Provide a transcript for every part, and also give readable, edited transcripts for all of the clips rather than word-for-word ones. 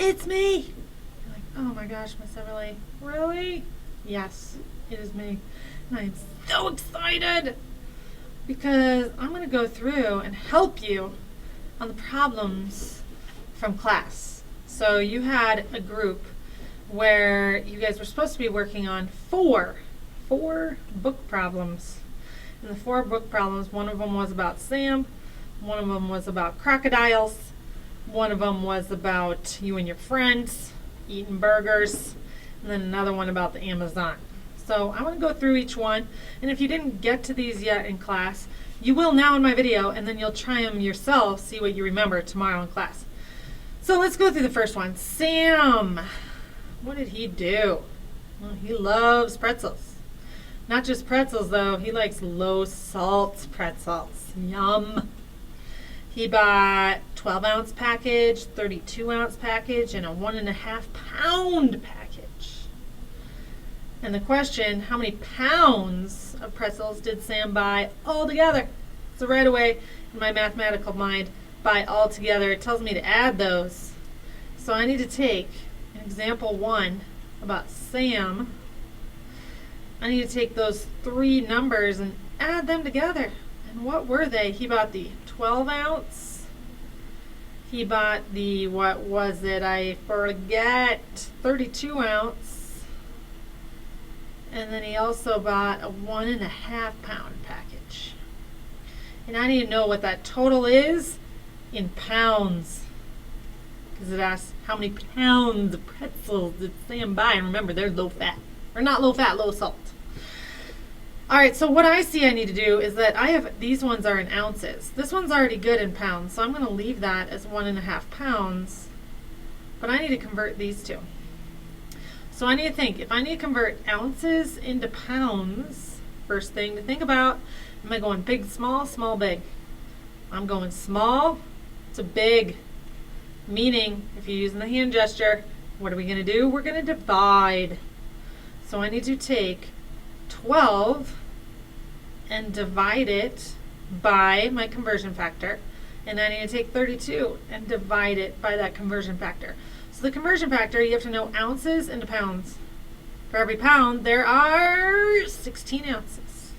it's me. You're like, oh my gosh, Miss Everly, really? Yes, it is me. And I am so excited because I'm going to go through and help you on the problems from class. So you had a group where you guys were supposed to be working on four book problems. And the 4 book problems, one of them was about Sam, one of them was about crocodiles, one of them was about you and your friends eating burgers, and then another one about the Amazon. So I'm going to go through each one, and if you didn't get to these yet in class, you will now in my video, and then you'll try them yourself, see what you remember tomorrow in class. So let's go through the first one. Sam, what did he do? Well, he loves pretzels. Not just pretzels though, he likes low salt pretzels. Yum. He bought 12-ounce package, 32-ounce package, and a 1.5 pound package. And the question, how many pounds of pretzels did Sam buy all together? So right away, in my mathematical mind, buy all together, it tells me to add those. So I need to take an example 1 about Sam. I need to take those 3 numbers and add them together. And what were they? He bought the 12-ounce. He bought the, what was it? I forget. 32-ounce. And then he also bought a 1.5 pound package. And I need to know what that total is in pounds. Because it asks how many pounds of pretzels did Sam buy. And remember, they're low fat. Or not low fat, low salt. Alright, so what I see I need to do is that I have, these ones are in ounces. This one's already good in pounds, so I'm going to leave that as 1.5 pounds. But I need to convert these two. So I need to think, if I need to convert ounces into pounds, first thing to think about, am I going big, small, big? I'm going small to big. Meaning, if you're using the hand gesture, what are we going to do? We're going to divide. So I need to take 12 and divide it by my conversion factor. And I need to take 32 and divide it by that conversion factor. So the conversion factor, you have to know ounces into pounds. For every pound, there are 16 ounces.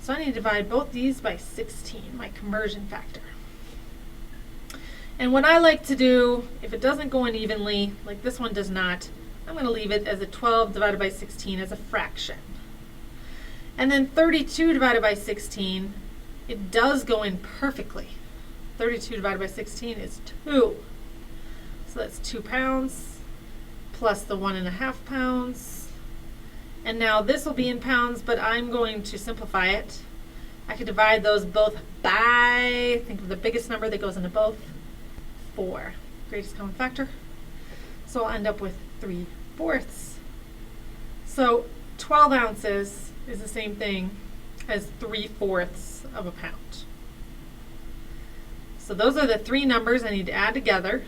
So I need to divide both these by 16, my conversion factor. And what I like to do, if it doesn't go in evenly, like this one does not, I'm going to leave it as a 12 divided by 16 as a fraction. And then 32 divided by 16, it does go in perfectly. 32 divided by 16 is 2. So that's 2 pounds plus the 1.5 pounds. And now this will be in pounds, but I'm going to simplify it. I could divide those both by, think of the biggest number that goes into both, 4. Greatest common factor. So I'll end up with 3/4. So 12 ounces is the same thing as 3/4 of a pound. So those are the 3 numbers I need to add together.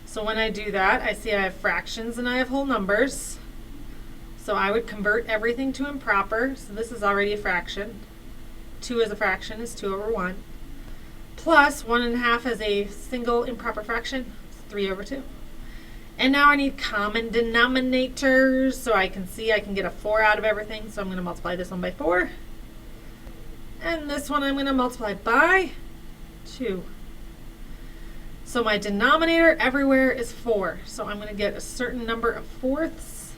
So when I do that, I see I have fractions and I have whole numbers. So I would convert everything to improper. So this is already a fraction. 2 as a fraction is 2/1. Plus 1.5 as a single improper fraction is 3/2. And now I need common denominators, so I can see I can get a 4 out of everything. So I'm going to multiply this one by 4. And this one I'm going to multiply by 2. So my denominator everywhere is 4. So I'm going to get a certain number of fourths.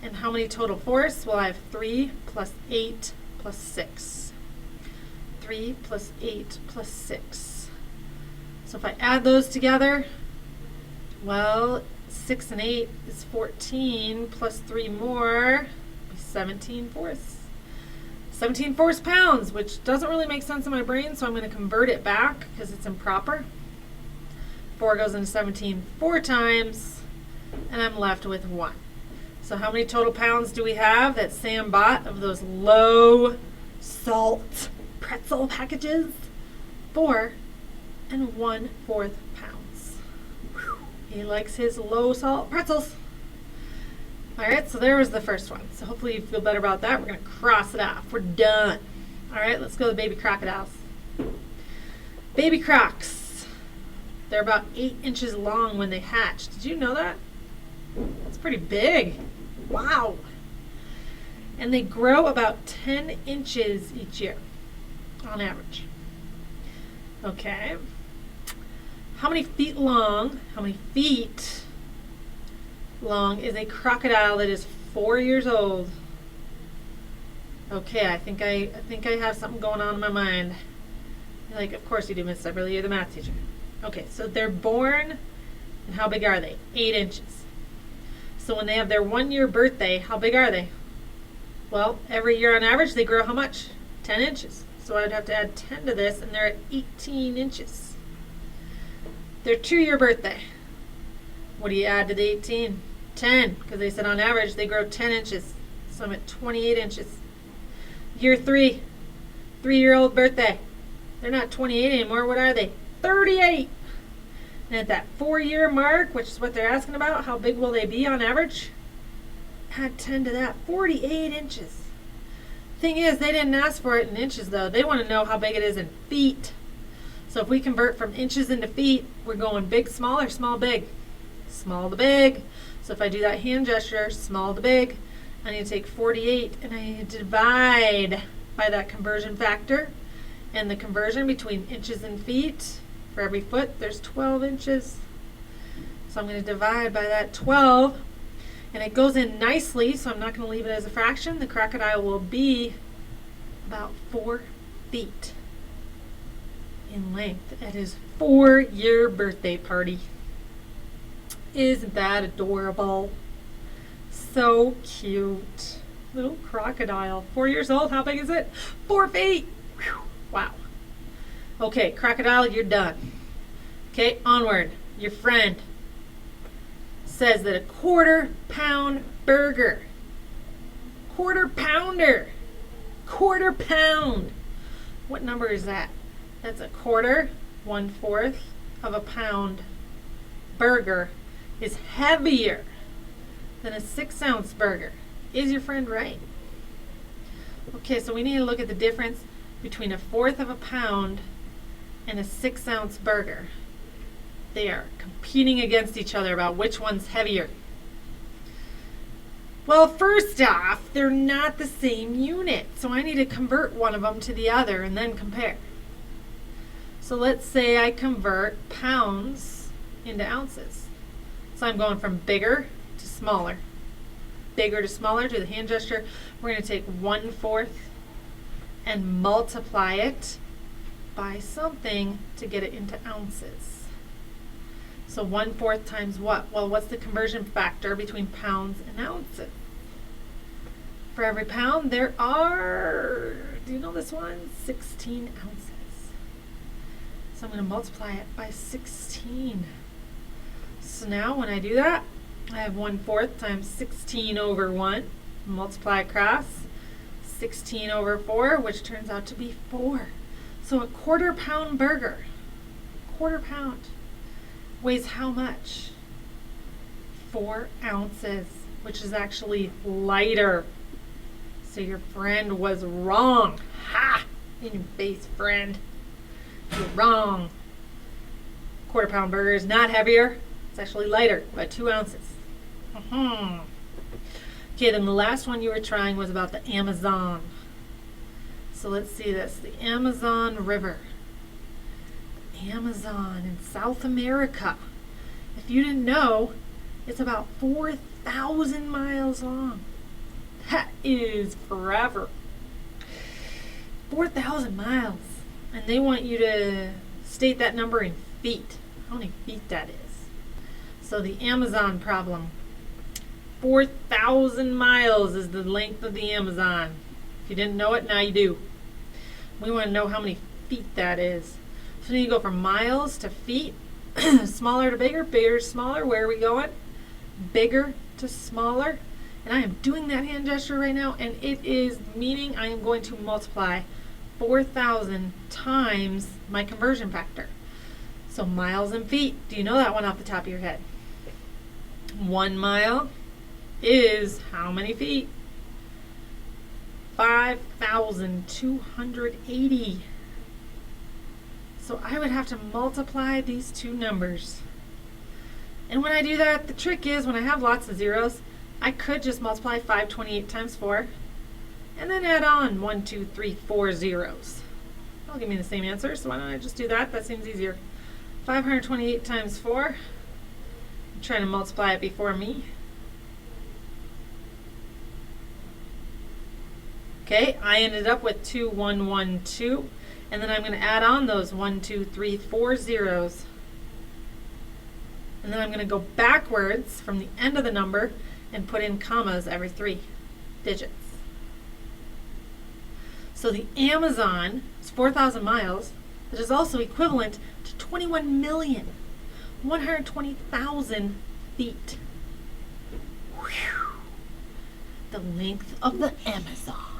And how many total fourths? Well, I have 3 plus 8 plus 6. 3 plus 8 plus 6. So if I add those together, well, 6 and 8 is 14, plus 3 more, 17/4. 17/4 pounds, which doesn't really make sense in my brain, so I'm going to convert it back because it's improper. 4 goes into 17 4 times, and I'm left with 1. So how many total pounds do we have that Sam bought of those low salt pretzel packages? 4 and 1/4 pounds. Whew. He likes his low salt pretzels. Alright, so there was the first one. So hopefully you feel better about that. We're going to cross it off. We're done. Alright, let's go to baby crocodiles. Baby crocs. They're about 8 inches long when they hatch. Did you know that? That's pretty big. Wow. And they grow about 10 inches each year on average. Okay. How many feet long is a crocodile that is 4 years old? Okay, I think I have something going on in my mind. You're like, of course you do, Miss Eberly, you're the math teacher. Okay, so they're born, and how big are they? 8 inches. So when they have their 1-year birthday, how big are they? Well, every year on average, they grow how much? 10 inches. So I'd have to add 10 to this, and they're at 18 inches. Their 2-year birthday. What do you add to the 18? 10, because they said on average they grow 10 inches. So I'm at 28 inches. Year 3, 3-year-old birthday. They're not 28 anymore. What are they? 38. And at that 4-year mark, which is what they're asking about, how big will they be on average? Add 10 to that. 48 inches. Thing is, they didn't ask for it in inches, though. They want to know how big it is in feet. So if we convert from inches into feet, we're going big, small, or small, big? Small to big. So if I do that hand gesture, small to big, I need to take 48 and I need to divide by that conversion factor. And the conversion between inches and feet, for every foot, there's 12 inches. So I'm going to divide by that 12. And it goes in nicely, so I'm not going to leave it as a fraction. The crocodile will be about 4 feet in length at his 4-year birthday party. Isn't that adorable? So cute. Little crocodile. 4 years old. How big is it? 4 feet. Whew. Wow. Okay, crocodile, you're done. Okay, onward. Your friend says that a 1/4 pound burger, 1/4 pounder, 1/4 pound. What number is that? That's a 1/4, 1/4 of a pound burger is heavier than a 6-ounce burger. Is your friend right? Okay, so we need to look at the difference between a 1/4 of a pound and a 6-ounce burger. They are competing against each other about which one's heavier. Well, first off, they're not the same unit, so I need to convert one of them to the other and then compare. So let's say I convert pounds into ounces. So I'm going from bigger to smaller. Bigger to smaller, do the hand gesture. We're going to take 1/4 and multiply it by something to get it into ounces. So 1/4 times what? Well, what's the conversion factor between pounds and ounces? For every pound, there are, do you know this one? 16 ounces. So I'm going to multiply it by 16. So now when I do that, I have 1/4 times 16 over 1. Multiply across 16 over 4, which turns out to be 4. So a 1/4 pound burger, 1/4 pound, weighs how much? 4 ounces, which is actually lighter. So your friend was wrong. Ha! In your face, friend. You're wrong. 1/4 pound burger is not heavier. It's actually lighter by 2 ounces. Okay, then the last one you were trying was about the Amazon. So let's see this. The Amazon River. Amazon in South America. If you didn't know, it's about 4,000 miles long. That is forever. 4,000 miles. And they want you to state that number in feet. How many feet that is. So the Amazon problem. 4,000 miles is the length of the Amazon. If you didn't know it, now you do. We want to know how many feet that is. So you go from miles to feet, smaller to bigger, bigger to smaller. Where are we going? Bigger to smaller. And I am doing that hand gesture right now, and it is meaning I am going to multiply 4,000 times my conversion factor. So miles and feet. Do you know that one off the top of your head? 1 mile is how many feet? 5,280. So I would have to multiply these two numbers. And when I do that, the trick is when I have lots of zeros, I could just multiply 528 times 4 and then add on 1, 2, 3, 4 zeros. That'll give me the same answer, so why don't I just do that? That seems easier. 528 times 4. I'm trying to multiply it before me. Okay, I ended up with 2112, and then I'm going to add on those 1, 2, 3, 4 zeros. And then I'm going to go backwards from the end of the number and put in commas every 3 digits. So the Amazon is 4,000 miles. That is also equivalent to 21,120,000 feet. Whew. The length of the Amazon.